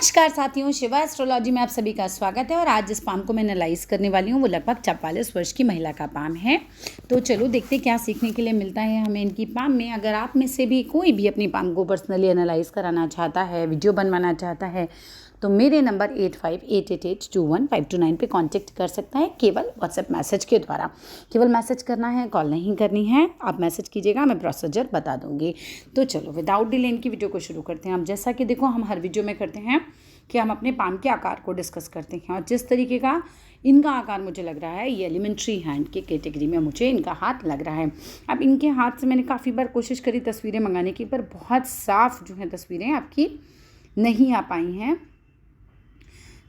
नमस्कार साथियों, शिवा एस्ट्रोलॉजी में आप सभी का स्वागत है। और आज जिस पाम को मैं एनालाइज करने वाली हूँ वो लगभग 44 वर्ष की महिला का पाम है। तो चलो देखते क्या सीखने के लिए मिलता है हमें इनकी पाम में। अगर आप में से भी कोई भी अपनी पाम को पर्सनली एनालाइज कराना चाहता है, वीडियो बनवाना चाहता है, तो मेरे नंबर 8588821529 पे कांटेक्ट कर सकता है, केवल व्हाट्सएप मैसेज के द्वारा। केवल मैसेज करना है, कॉल नहीं करनी है। आप मैसेज कीजिएगा, मैं प्रोसीजर बता दूंगी। तो चलो विदाउट डिले इनकी वीडियो को शुरू करते हैं। अब जैसा कि देखो, हम हर वीडियो में करते हैं कि हम अपने पाम के आकार को डिस्कस करते हैं, और जिस तरीके का इनका आकार मुझे लग रहा है, ये एलिमेंट्री हैंड के कैटेगरी में मुझे इनका हाथ लग रहा है। अब इनके हाथ से मैंने काफ़ी बार कोशिश करी तस्वीरें मंगाने की, पर बहुत साफ़ जो है तस्वीरें आपकी नहीं आ पाई हैं।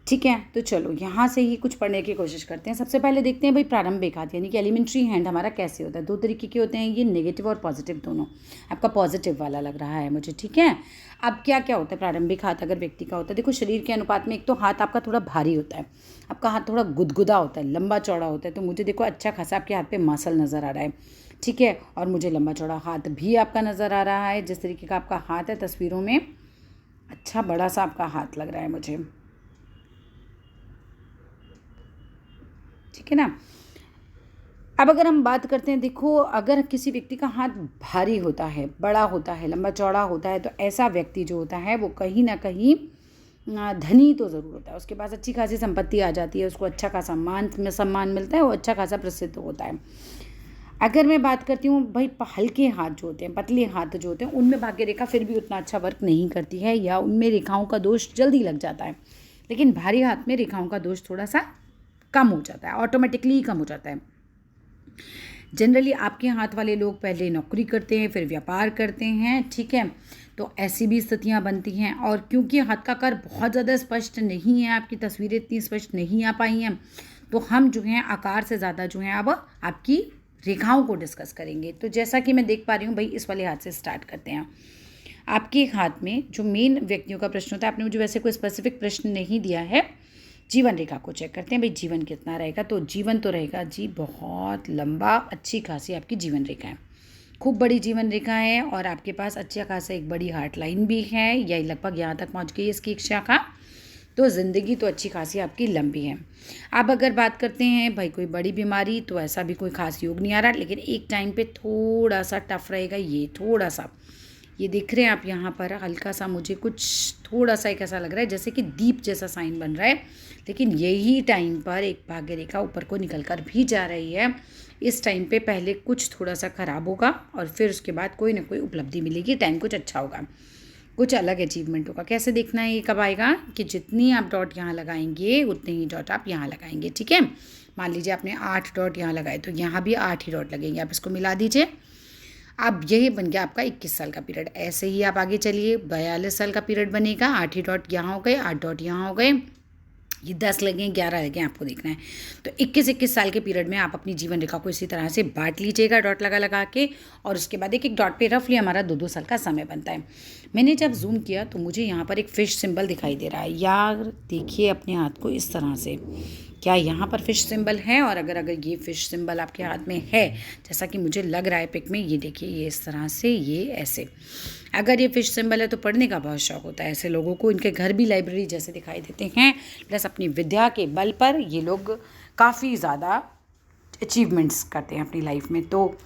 ठीक है, तो चलो यहाँ से ही कुछ पढ़ने की कोशिश करते हैं। सबसे पहले देखते हैं भाई प्रारंभिक हाथ यानी कि एलिमेंट्री हैंड हमारा कैसे होता है। दो तरीके के होते हैं ये, नेगेटिव और पॉजिटिव दोनों। आपका पॉजिटिव वाला लग रहा है मुझे, ठीक है। अब क्या क्या होता है प्रारंभिक हाथ अगर व्यक्ति का होता है, देखो शरीर के अनुपात में एक तो हाथ आपका थोड़ा भारी होता है, आपका हाथ थोड़ा गुदगुदा होता है, लंबा चौड़ा होता है। तो मुझे देखो अच्छा खासा आपके हाथ पर मसल नज़र आ रहा है, ठीक है। और मुझे लंबा चौड़ा हाथ भी आपका नज़र आ रहा है। जिस तरीके का आपका हाथ है तस्वीरों में, अच्छा बड़ा सा आपका हाथ लग रहा है मुझे, ठीक है ना। अब अगर हम बात करते हैं, देखो अगर किसी व्यक्ति का हाथ भारी होता है, बड़ा होता है, लंबा चौड़ा होता है, तो ऐसा व्यक्ति जो होता है वो कहीं ना कहीं धनी तो ज़रूर होता है। उसके पास अच्छी खासी संपत्ति आ जाती है, उसको अच्छा खासा सम्मान मिलता है, वो अच्छा खासा प्रसिद्ध होता है। अगर मैं बात करती हूँ भाई हल्के हाथ जो होते हैं, पतले हाथ जो होते हैं, उनमें भाग्य रेखा फिर भी उतना अच्छा वर्क नहीं करती है, या उनमें रेखाओं का दोष जल्दी लग जाता है। लेकिन भारी हाथ में रेखाओं का दोष थोड़ा सा कम हो जाता है, ऑटोमेटिकली कम हो जाता है। जनरली आपके हाथ वाले लोग पहले नौकरी करते हैं, फिर व्यापार करते हैं, ठीक है। तो ऐसी भी स्थितियां बनती हैं। और क्योंकि हाथ का आकार बहुत ज़्यादा स्पष्ट नहीं है, आपकी तस्वीरें इतनी स्पष्ट नहीं आ पाई हैं, तो हम जो हैं आकार से ज़्यादा जो है अब आपकी रेखाओं को डिस्कस करेंगे। तो जैसा कि मैं देख पा रही हूँ भाई, इस वाले हाथ से स्टार्ट करते हैं। आपके हाथ में जो मेन व्यक्तियों का प्रश्न होता है, आपने मुझे वैसे कोई स्पेसिफिक प्रश्न नहीं दिया है, जीवन रेखा को चेक करते हैं भाई जीवन कितना रहेगा। तो जीवन तो रहेगा जी बहुत लंबा, अच्छी खासी आपकी जीवन रेखा है, खूब बड़ी जीवन रेखा है। और आपके पास अच्छा खासा एक बड़ी हार्ट लाइन भी है, या लगभग यहाँ तक पहुँच गई इसकी एक शाखा। तो ज़िंदगी तो अच्छी खासी आपकी लंबी है। अब अगर बात करते हैं भाई कोई बड़ी बीमारी, तो ऐसा भी कोई खास योग नहीं आ रहा, लेकिन एक टाइम पे थोड़ा सा टफ रहेगा। ये थोड़ा सा, ये देख रहे हैं आप यहाँ पर हल्का सा मुझे कुछ थोड़ा सा एक ऐसा लग रहा है जैसे कि दीप जैसा साइन बन रहा है, लेकिन यही टाइम पर एक भाग्य रेखा ऊपर को निकल कर भी जा रही है। इस टाइम पे पहले कुछ थोड़ा सा ख़राब होगा और फिर उसके बाद कोई ना कोई उपलब्धि मिलेगी, टाइम कुछ अच्छा होगा, कुछ अलग अचीवमेंट होगा। कैसे देखना है ये कब आएगा कि जितनी आप डॉट यहाँ लगाएंगे उतने ही डॉट आप यहाँ लगाएंगे, ठीक है। मान लीजिए आपने 8 डॉट यहाँ लगाए, तो यहाँ भी 8 ही डॉट लगेंगे, आप इसको मिला दीजिए। अब यही बन गया आपका 21 साल का पीरियड। ऐसे ही आप आगे चलिए, 42 साल का पीरियड बनेगा। 8 ही डॉट यहाँ हो गए, 8 डॉट यहाँ हो गए, ये 10 लगे, 11 लगे, आपको देखना है। तो 21 साल के पीरियड में आप अपनी जीवन रेखा को इसी तरह से बांट लीजिएगा डॉट लगा लगा के, और उसके बाद एक एक डॉट पे रफली हमारा 2-2 साल का समय बनता है। मैंने जब जूम किया तो मुझे यहाँ पर एक फिश सिंबल दिखाई दे रहा है। यार देखिए अपने हाथ को इस तरह से, क्या यहाँ पर फिश सिंबल है? और अगर ये फिश सिंबल आपके हाथ में है, जैसा कि मुझे लग रहा है पिक में, ये देखिए ये इस तरह से, ये ऐसे, अगर ये फिश सिंबल है तो पढ़ने का बहुत शौक होता है ऐसे लोगों को। इनके घर भी लाइब्रेरी जैसे दिखाई देते हैं, प्लस अपनी विद्या के बल पर ये लोग काफ़ी ज़्यादा अचीवमेंट्स करते हैं अपनी लाइफ में। तो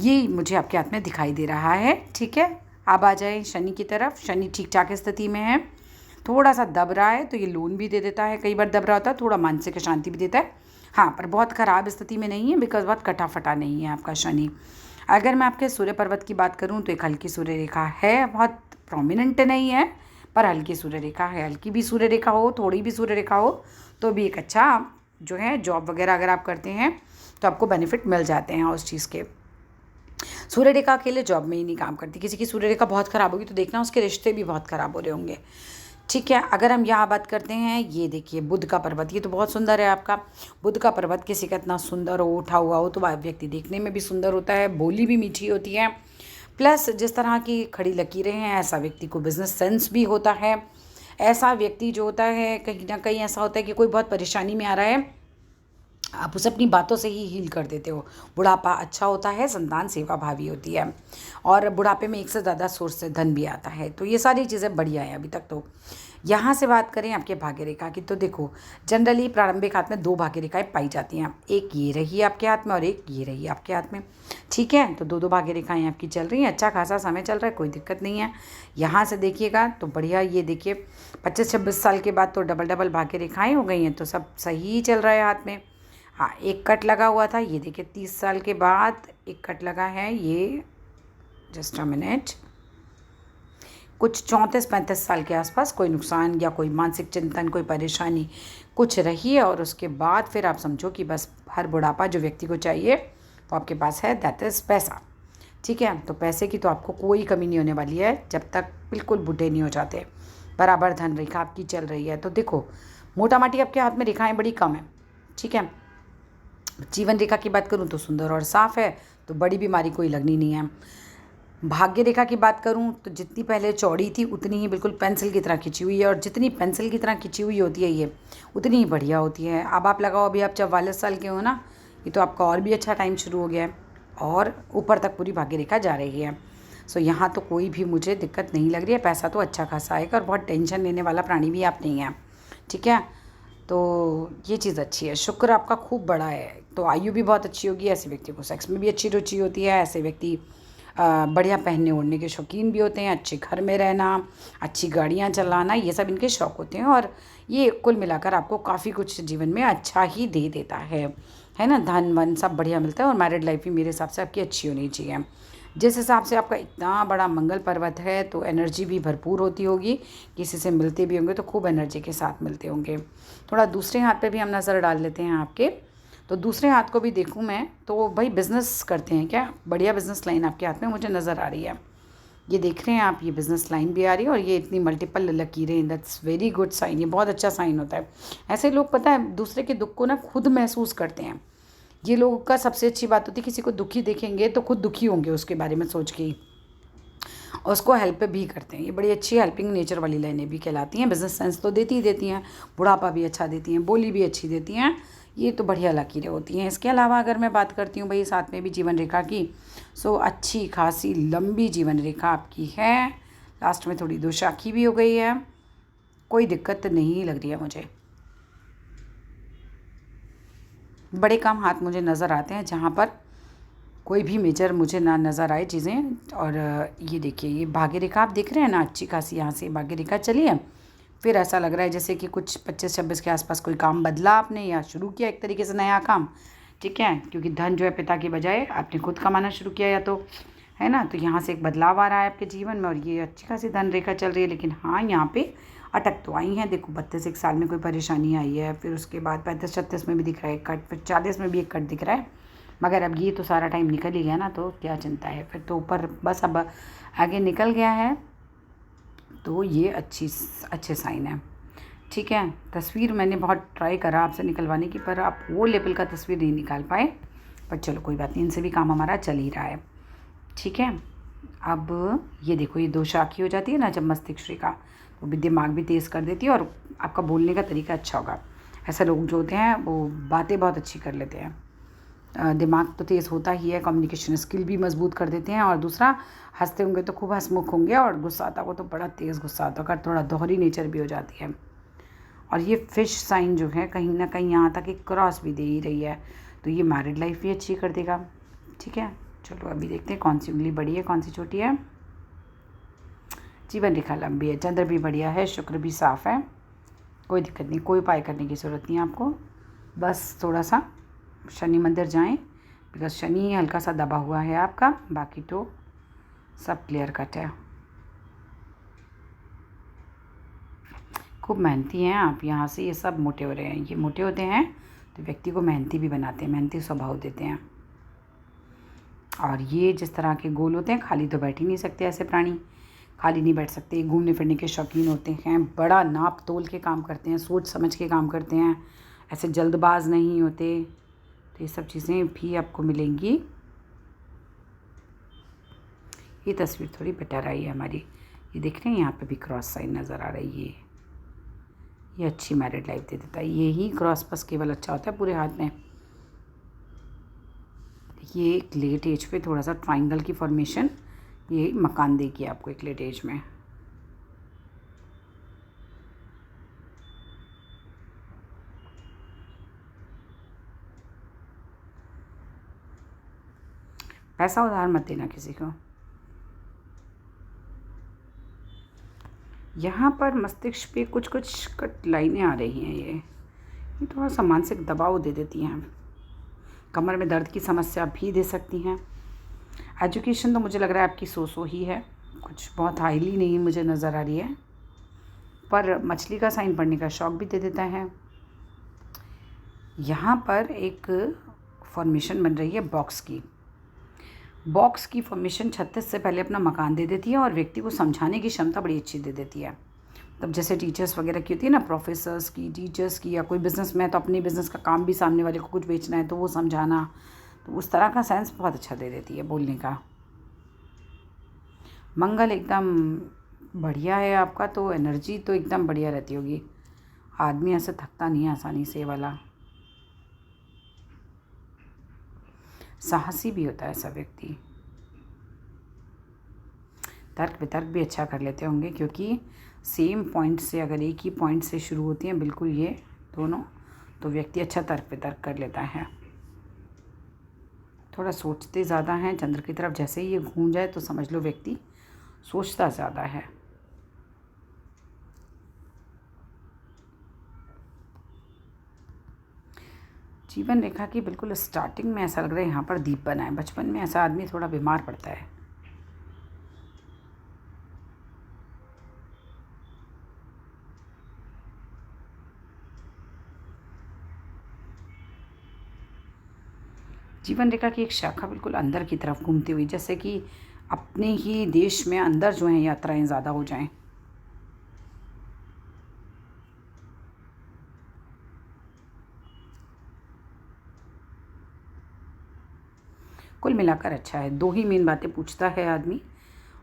ये मुझे आपके हाथ में दिखाई दे रहा है, ठीक है। अब आ जाए शनि की तरफ। शनि ठीक ठाक स्थिति में है, थोड़ा सा दब रहा है, तो ये लोन भी दे देता है, कई बार दब रहा होता है, थोड़ा मानसिक शांति भी देता है, हाँ, पर बहुत ख़राब स्थिति में नहीं है, बिकॉज बहुत कटा फटा नहीं है आपका शनि। अगर मैं आपके सूर्य पर्वत की बात करूं तो एक हल्की सूर्य रेखा है, बहुत प्रोमिनेंट नहीं है, पर हल्की सूर्य रेखा है। हल्की भी सूर्य रेखा हो, थोड़ी भी सूर्य रेखा हो, तो भी एक अच्छा जो है जॉब वगैरह अगर आप करते हैं तो आपको बेनिफिट मिल जाते हैं उस चीज़ के। सूर्य रेखा अकेले जॉब में ही नहीं काम करती, किसी की सूर्य रेखा बहुत ख़राब होगी तो देखना उसके रिश्ते भी बहुत ख़राब हो रहे होंगे, ठीक है। अगर हम यहाँ बात करते हैं, ये देखिए बुध का पर्वत, ये तो बहुत सुंदर है आपका। बुध का पर्वत किसी का इतना सुंदर हो, उठा हुआ हो, तो वह व्यक्ति देखने में भी सुंदर होता है, बोली भी मीठी होती है, प्लस जिस तरह की खड़ी लकीरें हैं, ऐसा व्यक्ति को बिजनेस सेंस भी होता है। ऐसा व्यक्ति जो होता है कहीं ना कहीं ऐसा होता है कि कोई बहुत परेशानी में आ रहा है, आप उसे अपनी बातों से ही हील कर देते हो। बुढ़ापा अच्छा होता है, संतान सेवा भावी होती है, और बुढ़ापे में एक से ज़्यादा सोर्स से धन भी आता है। तो ये सारी चीज़ें बढ़िया है अभी तक। तो यहाँ से बात करें आपके भाग्य रेखा की, तो देखो जनरली प्रारंभिक हाथ में 2 भाग्य रेखाएं पाई जाती हैं। एक ये रही आपके हाथ में और एक ये रही आपके हाथ में। ठीक है, तो 2 भाग्य रेखाएं आपकी चल रही हैं। अच्छा खासा समय चल रहा है, कोई दिक्कत नहीं है। यहाँ से देखिएगा तो बढ़िया, ये देखिए 25-26 साल के बाद तो डबल भाग्य रेखाएँ हो गई हैं, तो सब सही चल रहा है हाथ में। हाँ, एक कट लगा हुआ था, ये देखिए 30 साल के बाद एक कट लगा है। ये जस्ट अ मिनट, कुछ 34-35 साल के आसपास कोई नुकसान या कोई मानसिक चिंतन, कोई परेशानी कुछ रही है, और उसके बाद फिर आप समझो कि बस हर बुढ़ापा जो व्यक्ति को चाहिए वो आपके पास है, दैट इज़ पैसा। ठीक है, तो पैसे की तो आपको कोई कमी नहीं होने वाली है जब तक बिल्कुल बूढ़े नहीं हो जाते। बराबर धन रेखा आपकी चल रही है। तो देखो मोटा माटी आपके हाथ में रेखाएं बड़ी कम है। ठीक है, जीवन रेखा की बात करूँ तो सुंदर और साफ़ है, तो बड़ी बीमारी कोई लगनी नहीं है। भाग्य रेखा की बात करूं तो जितनी पहले चौड़ी थी उतनी ही बिल्कुल पेंसिल की तरह खिंची हुई है, और जितनी पेंसिल की तरह खिंची हुई होती है ये उतनी ही बढ़िया होती है। अब आप लगाओ, अभी आप 44 साल के हो ना, ये तो आपका और भी अच्छा टाइम शुरू हो गया है, और ऊपर तक पूरी भाग्य रेखा जा रही है। सो यहाँ तो कोई भी मुझे दिक्कत नहीं लग रही है। पैसा तो अच्छा खासा आएगा, और बहुत टेंशन लेने वाला प्राणी भी आप नहीं हैं। ठीक है, तो ये चीज़ अच्छी है। शुक्र आपका खूब बड़ा है, तो आयु भी बहुत अच्छी होगी। ऐसे व्यक्ति को सेक्स में भी अच्छी रुचि होती है। ऐसे व्यक्ति बढ़िया पहनने ओढ़ने के शौकीन भी होते हैं। अच्छे घर में रहना, अच्छी गाड़ियाँ चलाना, ये सब इनके शौक़ होते हैं, और ये कुल मिलाकर आपको काफ़ी कुछ जीवन में अच्छा ही दे देता है ना। धन वन सब बढ़िया मिलता है, और मैरिड लाइफ भी मेरे हिसाब से आपकी अच्छी होनी चाहिए। जिस हिसाब से आपका इतना बड़ा मंगल पर्वत है, तो एनर्जी भी भरपूर होती होगी। किसी से मिलते भी होंगे तो खूब एनर्जी के साथ मिलते होंगे। थोड़ा दूसरे हाथ पे भी हम नज़र डाल लेते हैं आपके, तो दूसरे हाथ को भी देखूं मैं, तो भाई बिज़नेस करते हैं क्या? बढ़िया बिज़नेस लाइन आपके हाथ में मुझे नज़र आ रही है। ये देख रहे हैं आप, ये बिज़नेस लाइन भी आ रही है, और ये इतनी मल्टीपल लकीरें, दैट्स वेरी गुड साइन। ये बहुत अच्छा साइन होता है। ऐसे लोग पता है दूसरे के दुख को ना खुद महसूस करते हैं। ये लोगों का सबसे अच्छी बात होती है, किसी को दुखी देखेंगे तो खुद दुखी होंगे उसके बारे में सोच के ही, और उसको हेल्प भी करते हैं। ये बड़ी अच्छी हेल्पिंग नेचर वाली लाइनें भी कहलाती हैं। बिज़नेस सेंस तो देती ही देती हैं, बुढ़ापा भी अच्छा देती हैं, बोली भी अच्छी देती हैं। ये तो बढ़िया लकीरें होती हैं। इसके अलावा अगर मैं बात करती हूँ भाई साथ में भी जीवन रेखा की, सो अच्छी खासी लंबी जीवन रेखा आपकी है। लास्ट में थोड़ी दोशाखी भी हो गई है, कोई दिक्कत नहीं लग रही है मुझे। बड़े काम हाथ मुझे नज़र आते हैं जहाँ पर कोई भी मेजर मुझे ना नज़र आए चीज़ें। और ये देखिए, ये भाग्य रेखा आप देख रहे हैं ना, अच्छी खासी यहाँ से भाग्य रेखा चली है। फिर ऐसा लग रहा है जैसे कि कुछ 25-26 के आसपास कोई काम बदला आपने, या शुरू किया एक तरीके से नया काम। ठीक है, क्योंकि धन जो है पिता की बजाय आपने खुद कमाना शुरू किया, या तो है ना, तो यहाँ से एक बदलाव आ रहा है आपके जीवन में, और ये अच्छी खासी धन रेखा चल रही है। लेकिन हाँ, यहाँ पे अटक तो आई हैं। देखो 32 साल में कोई परेशानी आई है, फिर उसके बाद 35-36 में भी दिख रहा है कट, फिर 40 में भी एक कट दिख रहा है। मगर अब ये तो सारा टाइम निकल ही गया ना, तो क्या चिंता है फिर तो। ऊपर बस अब आगे निकल गया है, तो ये अच्छे साइन है। ठीक है, तस्वीर मैंने बहुत ट्राई करा आपसे निकलवाने की, पर आप वो लेवल का तस्वीर नहीं निकाल पाए। पर चलो कोई बात नहीं, इनसे भी काम हमारा चल ही रहा है। ठीक है, अब ये देखो, ये दोशाखी हो जाती है ना जब मस्तिष्क रेखा, वो भी दिमाग भी तेज़ कर देती है, और आपका बोलने का तरीका अच्छा होगा। ऐसे लोग जो होते हैं वो बातें बहुत अच्छी कर लेते हैं। दिमाग तो तेज़ होता ही है, कम्युनिकेशन स्किल भी मजबूत कर देते हैं। और दूसरा, हंसते होंगे तो खूब हंसमुख होंगे, और गुस्सा आता हो तो बड़ा तेज़ गुस्सा आता होगा, थोड़ा दोहरी नेचर भी हो जाती है। और ये फिश साइन जो है कहीं ना कहीं यहाँ तक एक क्रॉस भी दे ही रही है, तो ये मैरिड लाइफ भी अच्छी कर देगा। ठीक है, चलो अभी देखते हैं कौन सी उंगली बड़ी है कौन सी छोटी है। जीवन रेखा लंबी है, चंद्र भी बढ़िया है, शुक्र भी साफ़ है, कोई दिक्कत नहीं, कोई उपाय करने की ज़रूरत नहीं है आपको। बस थोड़ा सा शनि मंदिर जाएं, बिकॉज शनि हल्का सा दबा हुआ है आपका, बाकी तो सब क्लियर कट है। खूब मेहनती हैं आप। यहाँ से ये सब मोटे हो रहे हैं, ये मोटे होते हैं तो व्यक्ति को मेहनती भी बनाते हैं, मेहनती स्वभाव देते हैं। और ये जिस तरह के गोल होते हैं, खाली तो बैठ ही नहीं सकते ऐसे प्राणी, खाली नहीं बैठ सकते। घूमने फिरने के शौकीन होते हैं, बड़ा नाप तोल के काम करते हैं, सोच समझ के काम करते हैं, ऐसे जल्दबाज नहीं होते। तो ये सब चीज़ें भी आपको मिलेंगी। ये तस्वीर थोड़ी बेटर आई है हमारी, ये देख रहे हैं यहाँ पे भी क्रॉस साइन नज़र आ रही है। ये अच्छी मैरिड लाइफ दे देता है। यही क्रॉस बस केवल अच्छा होता है पूरे हाथ में। ये एक लेट एज पे थोड़ा सा ट्रायंगल की फॉर्मेशन ये मकान देगी आपको एक लेट एज में। पैसा उधार मत देना किसी को। यहाँ पर मस्तिष्क पे कुछ कुछ कट लाइनें आ रही हैं। ये थोड़ा सा मानसिक दबाव दे देती हैं। कमर में दर्द की समस्या भी दे सकती हैं। एजुकेशन तो मुझे लग रहा है आपकी सो ही है, कुछ बहुत हाईली नहीं मुझे नज़र आ रही है, पर मछली का साइन पढ़ने का शौक़ भी दे देता है। यहाँ पर एक फॉर्मेशन बन रही है बॉक्स की। बॉक्स की फॉर्मेशन 36 से पहले अपना मकान दे देती है और व्यक्ति को समझाने की क्षमता बड़ी अच्छी दे देती है। तब जैसे टीचर्स वगैरह की होती है ना, प्रोफेसर्स की, टीचर्स की, या कोई बिज़नेस में तो अपने बिज़नेस का काम भी सामने वाले को कुछ बेचना है तो वो समझाना, तो उस तरह का सेंस बहुत अच्छा दे देती है बोलने का। मंगल एकदम बढ़िया है आपका, तो एनर्जी तो एकदम बढ़िया रहती होगी। आदमी ऐसे थकता नहीं है आसानी से वाला, साहसी भी होता है ऐसा व्यक्ति। तर्क वितर्क भी अच्छा कर लेते होंगे, क्योंकि सेम पॉइंट से, अगर एक ही पॉइंट से शुरू होती हैं बिल्कुल ये दोनों, तो व्यक्ति अच्छा तर्क वितर्क कर लेता है। थोड़ा सोचते ज़्यादा हैं। चंद्र की तरफ जैसे ही ये घूम जाए तो समझ लो व्यक्ति सोचता ज़्यादा है। जीवन रेखा की बिल्कुल स्टार्टिंग में ऐसा लग रहा है यहाँ पर दीप बना है। बचपन में ऐसा आदमी थोड़ा बीमार पड़ता है। जीवन रेखा की एक शाखा बिल्कुल अंदर की तरफ घूमती हुई, जैसे कि अपने ही देश में अंदर जो हैं यात्राएं ज़्यादा हो जाएं। कुल मिलाकर अच्छा है। दो ही मेन बातें पूछता है आदमी,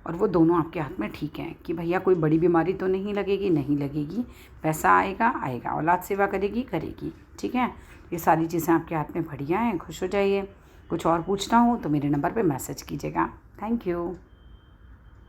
और वो दोनों आपके हाथ में ठीक हैं कि भैया कोई बड़ी बीमारी तो नहीं लगेगी, नहीं लगेगी, पैसा आएगा आएगा, औलाद सेवा करेगी करेगी, ठीक है। ये सारी चीज़ें आपके हाथ में बढ़िया हैं, खुश हो जाइए। कुछ और पूछना हो तो मेरे नंबर पे मैसेज कीजिएगा। Thank you.